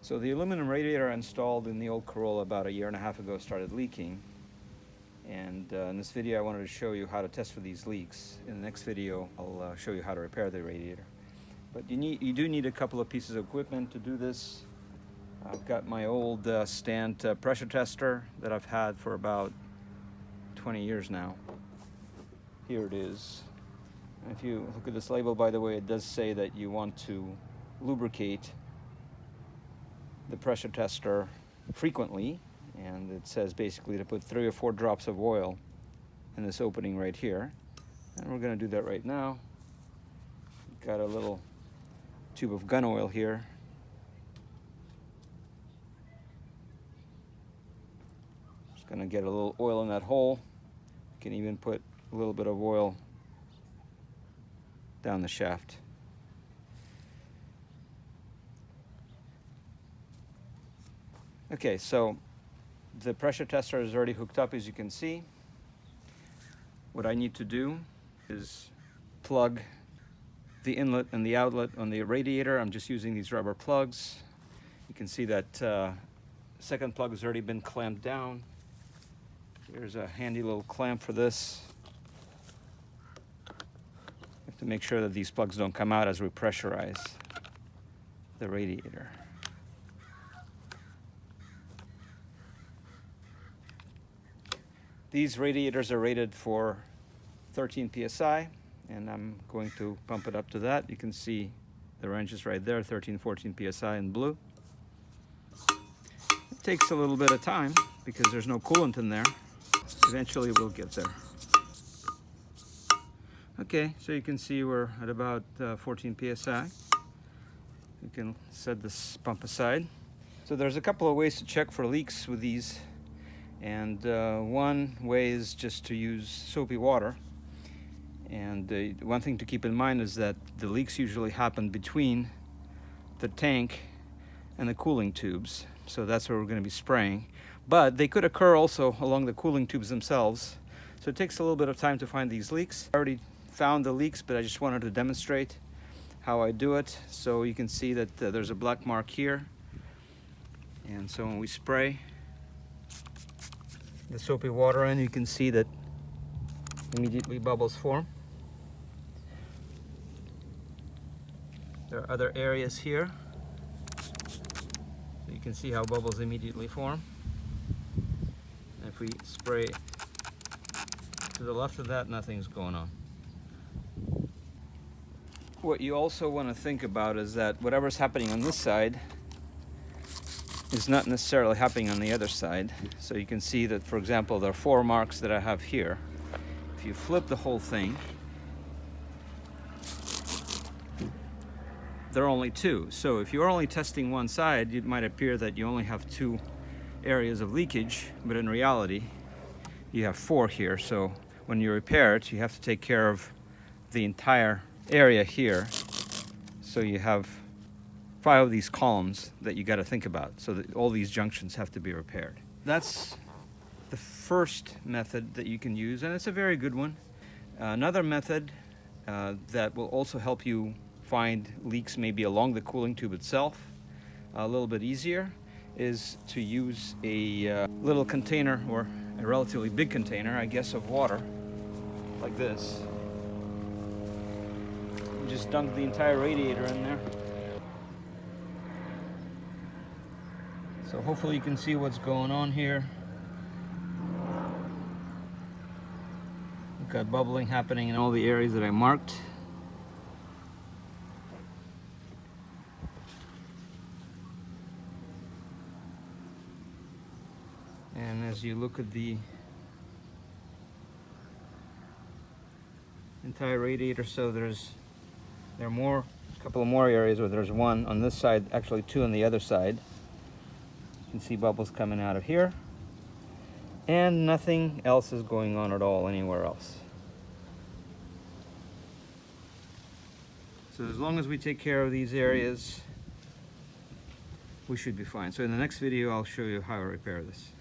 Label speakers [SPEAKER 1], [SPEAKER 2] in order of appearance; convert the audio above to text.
[SPEAKER 1] So the aluminum radiator installed in the old Corolla about a year and a half ago started leaking. And in this video I wanted to show you how to test for these leaks. In the next video I'll show you how to repair the radiator. But you do need a couple of pieces of equipment to do this. I've got my old Stant pressure tester that I've had for about 20 years now. Here it is. And if you look at this label, by the way, it does say that you want to lubricate the pressure tester frequently, and it says basically to put 3 or 4 drops of oil in this opening right here, and we're going to do that right now. Got a little tube of gun oil here. Just going to get a little oil in that hole. You can even put a little bit of oil down the shaft. Okay, so the pressure tester is already hooked up, as you can see. What I need to do is plug the inlet and the outlet on the radiator. I'm just using these rubber plugs. You can see that second plug has already been clamped down. Here's a handy little clamp for this. You have to make sure that these plugs don't come out as we pressurize the radiator. These radiators are rated for 13 psi, and I'm going to pump it up to that. You can see the ranges right there, 13, 14 psi in blue. It takes a little bit of time because there's no coolant in there. Eventually we'll get there. Okay, so you can see we're at about 14 psi. You can set this pump aside. So there's a couple of ways to check for leaks with these. And one way is just to use soapy water. And one thing to keep in mind is that the leaks usually happen between the tank and the cooling tubes. So that's where we're going to be spraying. But they could occur also along the cooling tubes themselves. So it takes a little bit of time to find these leaks. I already found the leaks, but I just wanted to demonstrate how I do it. So you can see that there's a black mark here. And so when we spray the soapy water in, you can see that immediately bubbles form. There are other areas here, so you can see how bubbles immediately form. And if we spray to the left of that, nothing's going on. What you also want to think about is that whatever's happening on this side is not necessarily happening on the other side. So you can see that, for example, there are 4 marks that I have here. If you flip the whole thing, there are only 2. So if you're only testing one side, it might appear that you only have 2 areas of leakage, but in reality, you have 4 here. So when you repair it, you have to take care of the entire area here. So you have 5 of these columns that you got to think about, so that all these junctions have to be repaired. That's the first method that you can use, and it's a very good one. Another method that will also help you find leaks maybe along the cooling tube itself, a little bit easier, is to use a little container, or a relatively big container, I guess, of water, like this. You just dunk the entire radiator in there. So hopefully you can see what's going on here. We've got bubbling happening in all the areas that I marked. And as you look at the entire radiator, so there are a couple of more areas where there's 1 on this side, actually 2 on the other side. You can see bubbles coming out of here, and nothing else is going on at all anywhere else. So as long as we take care of these areas, we should be fine. So in the next video, I'll show you how to repair this.